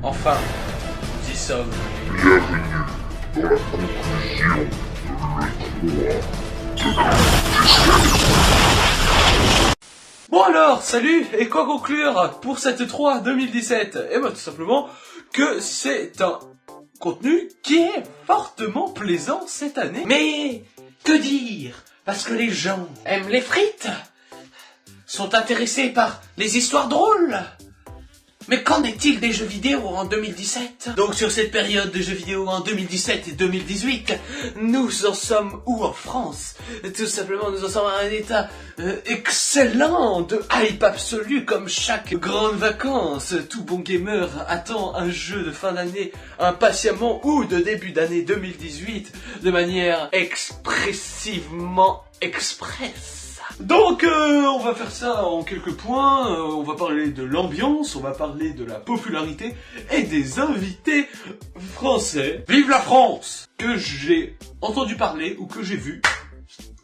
Enfin, nous y sommes. Bienvenue dans la conclusion de l'E3 Bon alors, salut, et quoi conclure pour cette E3 2017? Eh ben tout simplement que c'est un contenu qui est fortement plaisant cette année. Mais que dire? Parce que les gens aiment les frites, sont intéressés par les histoires drôles. Mais qu'en est-il des jeux vidéo en 2017? Donc sur cette période de jeux vidéo en 2017 et 2018, nous en sommes où en France? Tout simplement, nous en sommes à un état excellent de hype absolu, comme chaque grande vacances. Tout bon gamer attend un jeu de fin d'année impatiemment ou de début d'année 2018 de manière expressivement express. Donc on va faire ça en quelques points, on va parler de l'ambiance, on va parler de la popularité et des invités français. Vive la France! Que j'ai entendu parler ou que j'ai vu.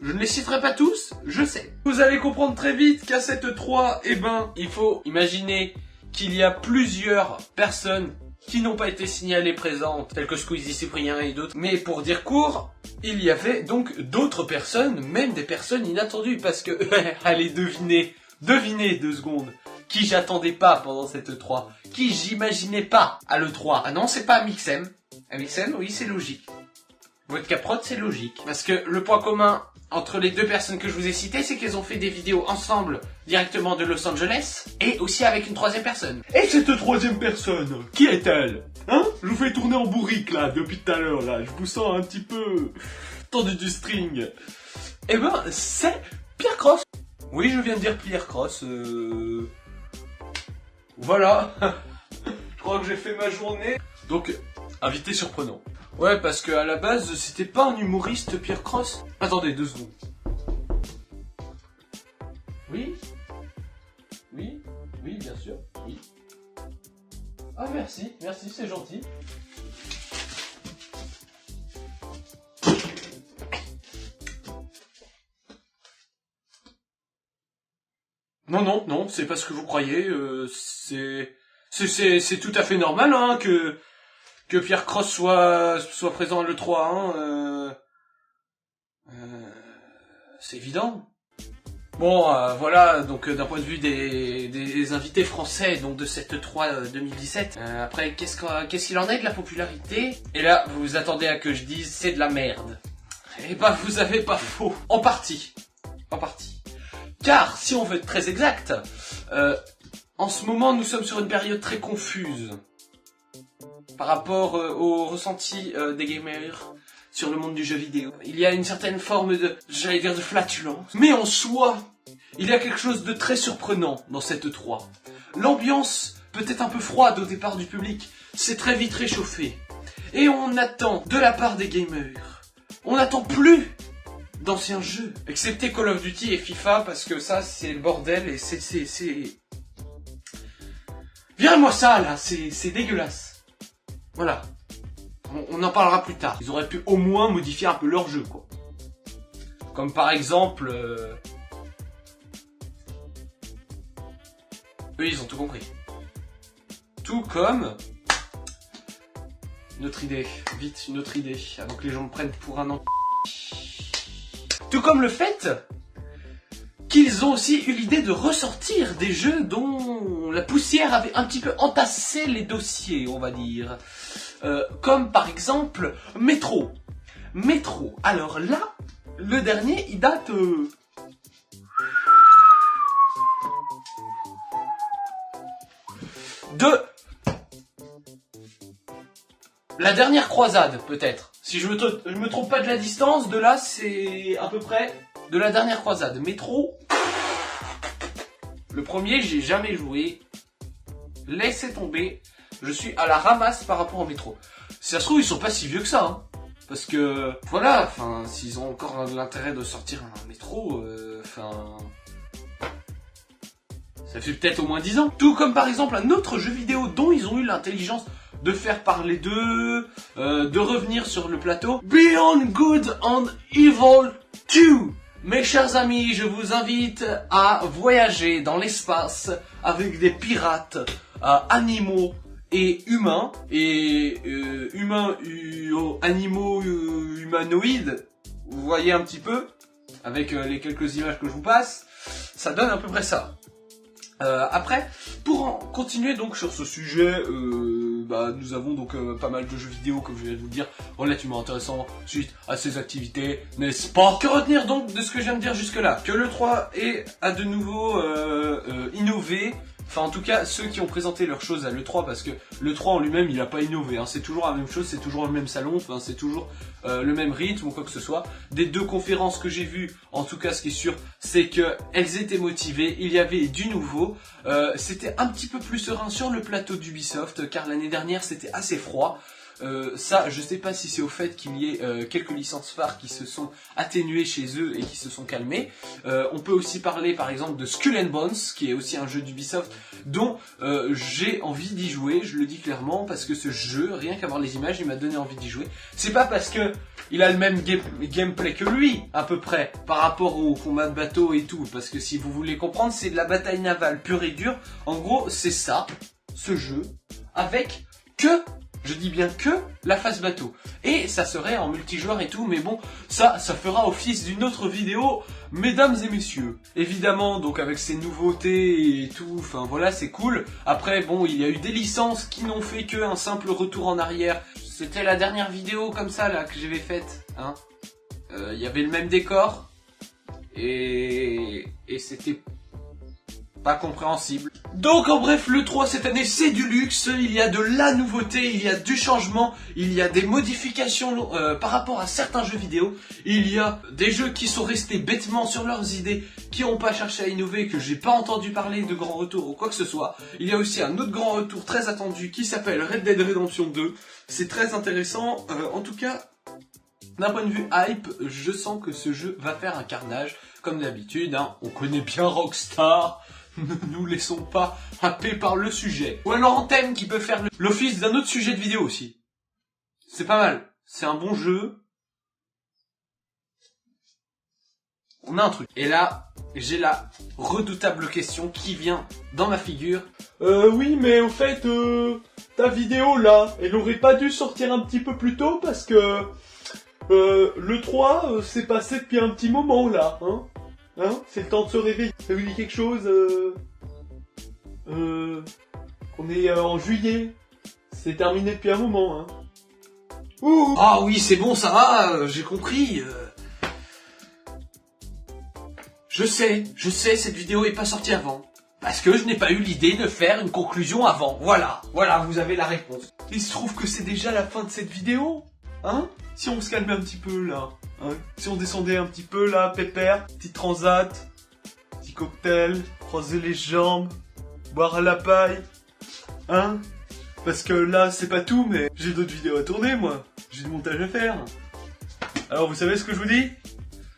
Je ne les citerai pas tous, je sais. Vous allez comprendre très vite qu'à cette 3, eh ben, il faut imaginer qu'il y a plusieurs personnes qui n'ont pas été signalées présentes, telles que Squeezie, Cyprien et d'autres. Mais pour dire court, il y avait donc d'autres personnes, même des personnes inattendues, parce que, allez, devinez 2 secondes, qui j'attendais pas pendant cette E3, qui j'imaginais pas à l'E3. Ah non, c'est pas Amixem. Amixem, oui, c'est logique. Vodka Prod, c'est logique. Parce que le point commun entre les 2 personnes que je vous ai citées, c'est qu'elles ont fait des vidéos ensemble, directement de Los Angeles, et aussi avec une 3e personne. Et cette 3e personne, qui est-elle? Hein? Je vous fais tourner en bourrique, là, depuis tout à l'heure, là. Je vous sens un petit peu tendu du string. Eh ben, c'est Pierre Cross. Oui, je viens de dire Pierre Cross, Voilà. Je crois que j'ai fait ma journée. Donc, invité surprenant. Ouais, parce que à la base, c'était pas un humoriste, Pierre Cross. Attendez, 2 secondes. Oui? Oui? Oui, bien sûr, oui. Ah, merci, c'est gentil. Non, c'est pas ce que vous croyez, c'est tout à fait normal, hein, que Pierre Cross soit présent à l'E3, hein, c'est évident. Bon, voilà, donc d'un point de vue des invités français, donc de cette E3 2017, après, qu'est-ce qu'il en est de la popularité? Et là, vous vous attendez à que je dise, c'est de la merde. Eh ben, vous avez pas faux. En partie. Car, si on veut être très exact, en ce moment, nous sommes sur une période très confuse par rapport au ressenti des gamers sur le monde du jeu vidéo. Il y a une certaine forme de, j'allais dire, de flatulence. Mais en soi, il y a quelque chose de très surprenant dans cette E3. L'ambiance peut être un peu froide au départ du public, c'est très vite réchauffé. Et on attend, de la part des gamers, on n'attend plus d'anciens jeux. Excepté Call of Duty et FIFA, parce que ça, c'est le bordel et c'est... Viens-moi ça, là, c'est dégueulasse. Voilà. On en parlera plus tard. Ils auraient pu au moins modifier un peu leur jeu, quoi. Comme par exemple... Eux, ils ont tout compris. Tout comme... Une autre idée. Vite, une autre idée. Avant que les gens me prennent pour un an. Tout comme le fait qu'ils ont aussi eu l'idée de ressortir des jeux dont la poussière avait un petit peu entassé les dossiers, on va dire. Comme par exemple Metro. Alors là, le dernier, il date... de... la dernière croisade, peut-être. Si je me trompe pas de la distance, de là, c'est à peu près de la dernière croisade. Metro... Le premier, j'ai jamais joué. Laissez tomber. Je suis à la ramasse par rapport au Metro. Si ça se trouve, ils sont pas si vieux que ça, hein. Parce que, voilà, enfin, s'ils ont encore l'intérêt de sortir un Metro, enfin... ça fait peut-être au moins 10 ans. Tout comme par exemple un autre jeu vidéo dont ils ont eu l'intelligence de faire parler d'eux, de revenir sur le plateau. Beyond Good and Evil 2. Mes chers amis, je vous invite à voyager dans l'espace avec des pirates, animaux et humains, et animaux humanoïdes, vous voyez un petit peu, avec les quelques images que je vous passe, ça donne à peu près ça. Après, pour en continuer donc sur ce sujet, nous avons donc pas mal de jeux vidéo, comme je viens de vous le dire, relativement intéressants suite à ces activités, n'est-ce pas? Que retenir donc de ce que je viens de dire jusque là? Que l'E3 a de nouveau innové. Enfin, en tout cas, ceux qui ont présenté leurs choses à l'E3, parce que l'E3 en lui-même, il n'a pas innové, hein. C'est toujours la même chose, c'est toujours le même salon, enfin, c'est toujours le même rythme ou quoi que ce soit. Des deux conférences que j'ai vues, en tout cas, ce qui est sûr, c'est qu'elles étaient motivées, il y avait du nouveau. C'était un petit peu plus serein sur le plateau d'Ubisoft, car l'année dernière, c'était assez froid. Ça, je sais pas si c'est au fait qu'il y ait quelques licences phares qui se sont atténuées chez eux et qui se sont calmées. On peut aussi parler par exemple de Skull and Bones, qui est aussi un jeu d'Ubisoft dont j'ai envie d'y jouer, je le dis clairement, parce que ce jeu, rien qu'à voir les images, il m'a donné envie d'y jouer. C'est pas parce que il a le même gameplay que lui, à peu près, par rapport au combat de bateau et tout, parce que si vous voulez comprendre, c'est de la bataille navale pure et dure. En gros, c'est ça, ce jeu, avec je dis bien que la phase bateau. Et ça serait en multijoueur et tout, mais bon, ça fera office d'une autre vidéo, mesdames et messieurs. Évidemment, donc avec ces nouveautés et tout, enfin voilà, c'est cool. Après, bon, il y a eu des licences qui n'ont fait qu'un simple retour en arrière. C'était la dernière vidéo comme ça, là, que j'avais faite, hein. Il y avait le même décor, et c'était pas compréhensible. Donc en bref, l'E3 cette année c'est du luxe, il y a de la nouveauté, il y a du changement, il y a des modifications par rapport à certains jeux vidéo, il y a des jeux qui sont restés bêtement sur leurs idées, qui n'ont pas cherché à innover, que j'ai pas entendu parler de grand retour ou quoi que ce soit. Il y a aussi un autre grand retour très attendu qui s'appelle Red Dead Redemption 2, c'est très intéressant, en tout cas, d'un point de vue hype, je sens que ce jeu va faire un carnage, comme d'habitude, hein. On connaît bien Rockstar. Ne nous laissons pas happer par le sujet. Ou alors Anthem qui peut faire l'office d'un autre sujet de vidéo aussi. C'est pas mal. C'est un bon jeu. On a un truc. Et là, j'ai la redoutable question qui vient dans ma figure. Oui, mais au fait, ta vidéo là, elle aurait pas dû sortir un petit peu plus tôt parce que l'E3 s'est passé depuis un petit moment là, hein? Hein? C'est le temps de se réveiller. Ça vous dit quelque chose qu'on est en juillet. C'est terminé depuis un moment, hein. Ouh. Ah oui, c'est bon, ça va, j'ai compris. Je sais, cette vidéo est pas sortie avant. Parce que je n'ai pas eu l'idée de faire une conclusion avant. Voilà, vous avez la réponse. Il se trouve que c'est déjà la fin de cette vidéo, hein? Si on se calmait un petit peu là, hein? Si on descendait un petit peu là, pépère, petit transat, petit cocktail, croiser les jambes, boire à la paille, hein? Parce que là c'est pas tout, mais j'ai d'autres vidéos à tourner moi, j'ai du montage à faire. Alors vous savez ce que je vous dis?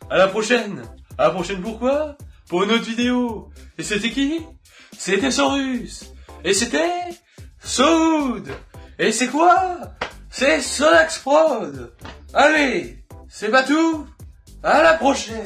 À la prochaine! À la prochaine pourquoi? Pour une autre vidéo! Et c'était qui? C'était Saurus! Et c'était Soud! Et c'est quoi? C'est Sonax Prod. Allez, c'est pas tout. À la prochaine.